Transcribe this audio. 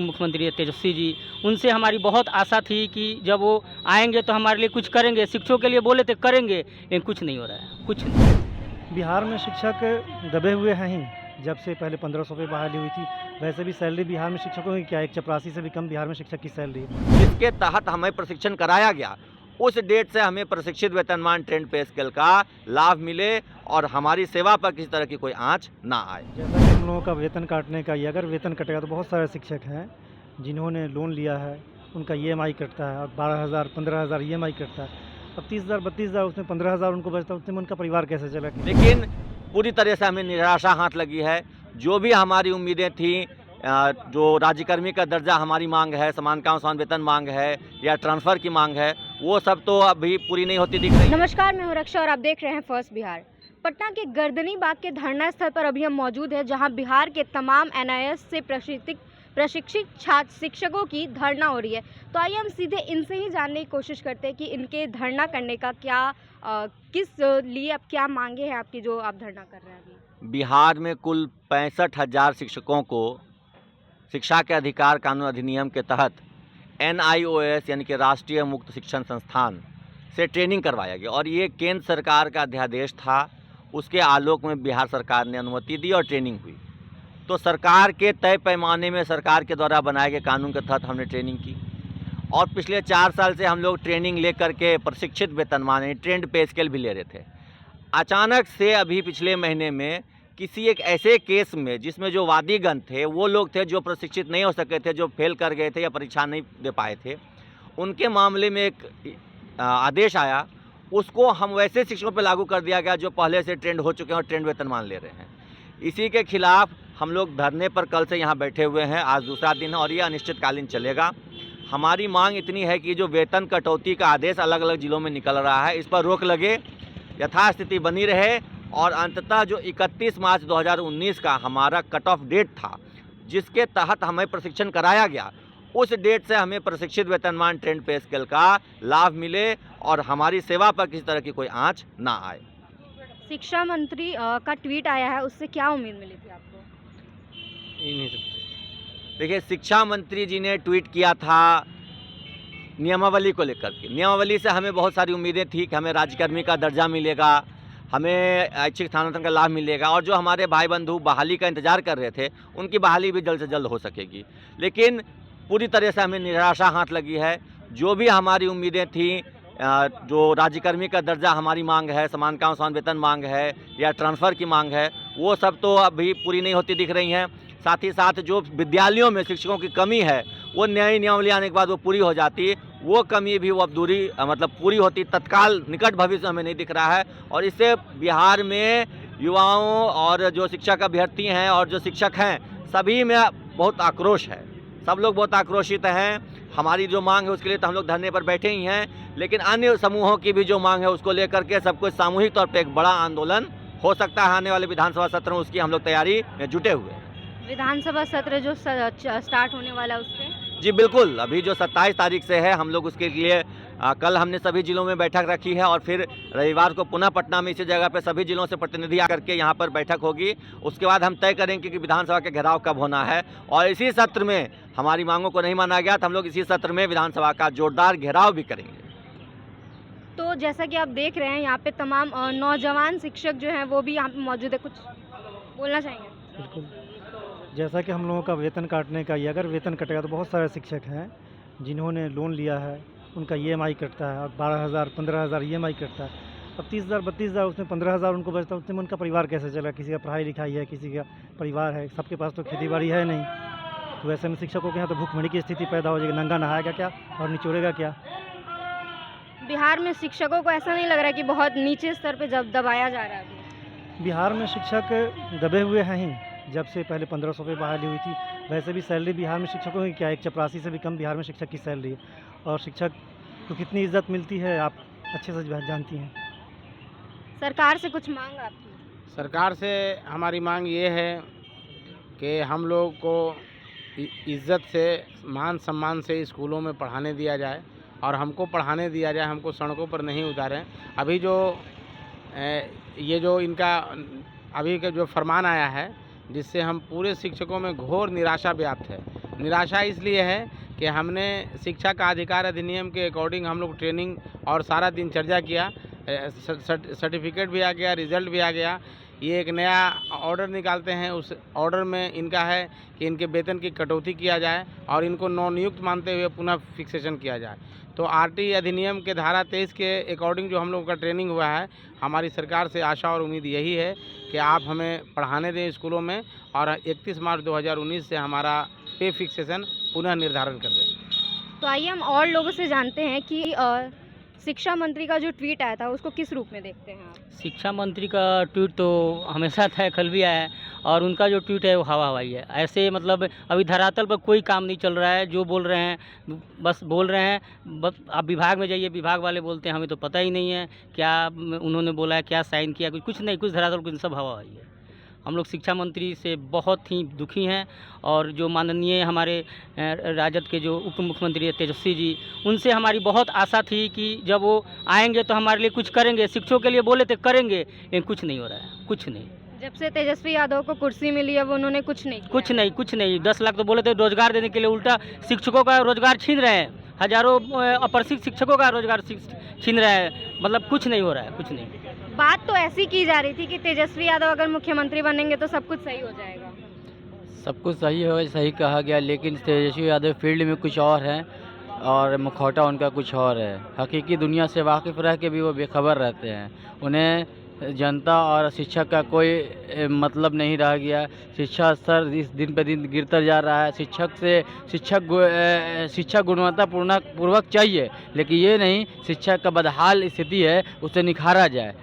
मुख्यमंत्री तेजस्वी जी, उनसे हमारी बहुत आशा थी कि जब वो आएंगे तो हमारे लिए कुछ करेंगे। शिक्षकों के लिए बोले थे करेंगे, लेकिन कुछ नहीं हो रहा है, कुछ नहीं। बिहार में शिक्षक दबे हुए हैं ही। जब से पहले 1500 पे बहाली हुई थी, वैसे भी सैलरी बिहार में शिक्षकों की क्या 184 से भी कम बिहार में शिक्षक की सैलरी है। जिसके तहत हमें प्रशिक्षण कराया गया, उस डेट से हमें प्रशिक्षित वेतनमान ट्रेंड पे स्केल का लाभ मिले और हमारी सेवा पर किसी तरह की कोई आंच ना आए। जैसा कि हम लोगों का वेतन काटने का, ये अगर वेतन कटेगा तो बहुत सारे शिक्षक हैं जिन्होंने लोन लिया है, उनका EMI कटता है और 12,000 15,000 EMI कटता है। अब 30,000 32,000 उसमें 15,000 उनको बचता है, उसमें उनका परिवार कैसे चलेगा। लेकिन पूरी तरह से हमें निराशा हाथ लगी है। जो भी हमारी उम्मीदें थीं, जो राज्यकर्मी का दर्जा हमारी मांग है, समान काम समान वेतन मांग है या ट्रांसफ़र की मांग है, वो सब तो अभी पूरी नहीं होती दिख रही। नमस्कार, मैं हूं रक्षा और आप देख रहे हैं फर्स्ट बिहार। पटना के गर्दनी बाग के धरना स्थल पर अभी हम मौजूद हैं, जहां बिहार के तमाम NIS से प्रशिक्षित छात्र शिक्षकों की धरना हो रही है। तो आइए हम सीधे इनसे ही जानने की कोशिश करते हैं कि इनके धरना करने का क्या किस लिए अब क्या मांगे हैं आपकी, जो आप धरना कर रहे हैं अभी। बिहार में कुल 65,000 शिक्षकों को शिक्षा के अधिकार कानून अधिनियम के तहत NIOS यानी कि राष्ट्रीय मुक्त शिक्षण संस्थान से ट्रेनिंग करवाया गया और ये केंद्र सरकार का अध्यादेश था। उसके आलोक में बिहार सरकार ने अनुमति दी और ट्रेनिंग हुई। तो सरकार के तय पैमाने में सरकार के द्वारा बनाए गए कानून के तहत हमने ट्रेनिंग की और पिछले 4 साल से हम लोग ट्रेनिंग लेकर के प्रशिक्षित वेतनमान यानी ट्रेंड पे स्केल भी ले रहे थे। अचानक से अभी पिछले महीने में किसी एक ऐसे केस में जिसमें जो वादीगण थे, वो लोग थे जो प्रशिक्षित नहीं हो सके थे, जो फेल कर गए थे या परीक्षा नहीं दे पाए थे, उनके मामले में एक आदेश आया। उसको हम वैसे शिक्षकों पर लागू कर दिया गया जो पहले से ट्रेंड हो चुके हैं और ट्रेंड वेतनमान ले रहे हैं। इसी के खिलाफ हम लोग धरने पर कल से यहाँ बैठे हुए हैं। आज दूसरा दिन है और ये अनिश्चितकालीन चलेगा। हमारी मांग इतनी है कि जो वेतन कटौती का आदेश अलग अलग जिलों में निकल रहा है, इस पर रोक लगे, यथास्थिति बनी रहे और अंततः जो 31 मार्च 2019 का हमारा कट ऑफ डेट था, जिसके तहत हमें प्रशिक्षण कराया गया, उस डेट से हमें प्रशिक्षित वेतनमान ट्रेंड पे स्केल का लाभ मिले और हमारी सेवा पर किसी तरह की कोई आंच ना आए। शिक्षा मंत्री का ट्वीट आया है, उससे क्या उम्मीद मिली थी आपको। देखिए, शिक्षा मंत्री जी ने ट्वीट किया था नियमावली को लेकर के। नियमावली से हमें बहुत सारी उम्मीदें थी कि हमें राज्यकर्मी का दर्जा मिलेगा, हमें ऐच्छिक स्थानांतरण का लाभ मिलेगा और जो हमारे भाई बंधु बहाली का इंतजार कर रहे थे, उनकी बहाली भी जल्द से जल्द हो सकेगी। लेकिन पूरी तरह से हमें निराशा हाथ लगी है। जो भी हमारी उम्मीदें थीं, जो राज्यकर्मी का दर्जा हमारी मांग है, समान काम समान वेतन मांग है या ट्रांसफ़र की मांग है, वो सब तो अभी पूरी नहीं होती दिख रही हैं। साथ ही साथ जो विद्यालयों में शिक्षकों की कमी है, वो नई नियमावली आने के बाद वो पूरी हो जाती, वो कमी भी वो अब पूरी होती तत्काल निकट भविष्य हमें नहीं दिख रहा है। और इससे बिहार में युवाओं और जो शिक्षक अभ्यर्थी हैं और जो शिक्षक हैं, सभी में बहुत आक्रोश है। सब लोग बहुत आक्रोशित हैं। हमारी जो मांग है उसके लिए तो हम लोग धरने पर बैठे ही हैं, लेकिन अन्य समूहों की भी जो मांग है उसको लेकर के सबको सामूहिक तौर पे एक बड़ा आंदोलन हो सकता है आने वाले विधानसभा सत्र में। उसकी हम लोग तैयारी में जुटे हुए हैं। विधानसभा सत्र जो स्टार्ट होने वाला है उसके जी बिल्कुल, अभी जो 27 तारीख से है, हम लोग उसके लिए कल हमने सभी जिलों में बैठक रखी है और फिर रविवार को पुनः पटना में इसी जगह पे सभी जिलों से प्रतिनिधि आकर के यहाँ पर बैठक होगी। उसके बाद हम तय करेंगे कि विधानसभा के घेराव कब होना है और इसी सत्र में हमारी मांगों को नहीं माना गया तो हम लोग इसी सत्र में विधानसभा का जोरदार घेराव भी करेंगे। तो जैसा कि आप देख रहे हैं, यहाँ पे तमाम नौजवान शिक्षक जो हैं वो भी यहाँ पे मौजूद है। कुछ बोलना चाहेंगे। बिल्कुल, जैसा कि हम लोगों का वेतन काटने का, ये अगर वेतन कटेगा तो बहुत सारे शिक्षक हैं जिन्होंने लोन लिया है, उनका EMI कटता है और 12,000 15,000 EMI कटता है। अब 30,000 32,000 उसमें 15,000 उनको बचता है, उसमें उनका परिवार कैसे चलेगा। किसी का पढ़ाई लिखाई है, किसी का परिवार है, सबके पास तो खेती बाड़ी है नहीं। तो ऐसे में शिक्षकों के यहाँ तो भूखमरी की स्थिति पैदा हो जाएगी। नंगा नहाएगा क्या और निचोड़ेगा क्या। बिहार में शिक्षकों को ऐसा नहीं लग रहा है कि बहुत नीचे स्तर पे जब दबाया जा रहा है अभी। बिहार में शिक्षक दबे हुए हैं ही। जब से पहले 1500 पे बहाली हुई थी, वैसे भी सैलरी बिहार में शिक्षकों की क्या 184 से भी कम बिहार में शिक्षक की सैलरी है। और शिक्षक को कितनी इज्जत मिलती है आप अच्छे से जानती हैं। सरकार से कुछ मांग आपकी। सरकार से हमारी मांग ये है कि हम लोग को इज्जत से, मान सम्मान से स्कूलों में पढ़ाने दिया जाए और हमको पढ़ाने दिया जाए, हमको सड़कों पर नहीं उतारें। अभी जो ये जो इनका अभी का जो फरमान आया है, जिससे हम पूरे शिक्षकों में घोर निराशा व्याप्त है। निराशा इसलिए है कि हमने शिक्षा का अधिकार अधिनियम के अकॉर्डिंग हम लोग ट्रेनिंग और सारा दिनचर्या किया, सर्टिफिकेट भी आ गया, रिजल्ट भी आ गया। ये एक नया ऑर्डर निकालते हैं, उस ऑर्डर में इनका है कि इनके वेतन की कटौती किया जाए और इनको नवनियुक्त मानते हुए पुनः फिक्सेशन किया जाए। तो आरटी अधिनियम के धारा 23 के अकॉर्डिंग जो हम लोगों का ट्रेनिंग हुआ है, हमारी सरकार से आशा और उम्मीद यही है कि आप हमें पढ़ाने दें स्कूलों में और 31 मार्च 2019 से हमारा पे फिक्सेशन पुनः निर्धारण कर दें। तो आइए हम और लोगों से जानते हैं कि शिक्षा मंत्री का जो ट्वीट आया था उसको किस रूप में देखते हैं आप? शिक्षा मंत्री का ट्वीट तो हमेशा था, कल भी आया है, और उनका जो ट्वीट है वो हवा हवाई है। ऐसे मतलब अभी धरातल पर कोई काम नहीं चल रहा है, जो बोल रहे हैं बस बोल रहे हैं। बस आप विभाग में जाइए, विभाग वाले बोलते हैं हमें तो पता ही नहीं है क्या उन्होंने बोला है, क्या साइन किया, कुछ नहीं, कुछ धरातल कुछ सब हवा हवाई है। हम लोग शिक्षा मंत्री से बहुत ही दुखी हैं, और जो माननीय हमारे राजद के जो उप मुख्यमंत्री है तेजस्वी जी, उनसे हमारी बहुत आशा थी कि जब वो आएंगे तो हमारे लिए कुछ करेंगे। शिक्षकों के लिए बोले थे करेंगे, लेकिन कुछ नहीं हो रहा है, कुछ नहीं। जब से तेजस्वी यादव को कुर्सी मिली है वो उन्होंने कुछ नहीं किया। कुछ नहीं 10 लाख तो बोले थे रोजगार देने के लिए, उल्टा शिक्षकों का रोजगार छीन रहे हैं। हजारों अप्रशिक्षित शिक्षकों का रोजगार छीन रहे हैं। मतलब कुछ नहीं हो रहा है, कुछ नहीं। बात तो ऐसी की जा रही थी कि तेजस्वी यादव अगर मुख्यमंत्री बनेंगे तो सब कुछ सही हो जाएगा। सब कुछ सही हो, सही कहा गया, लेकिन तेजस्वी यादव फील्ड में कुछ और है और मुखौटा उनका कुछ और है। हकीकी दुनिया से वाकिफ़ रह के भी वो बेखबर रहते हैं। उन्हें जनता और शिक्षा का कोई मतलब नहीं रह गया। शिक्षा स्तर इस दिन पे दिन गिरता जा रहा है। शिक्षा गुणवत्तापूर्वक चाहिए, लेकिन ये नहीं शिक्षा का बदहाल स्थिति है उसे निखारा जाए।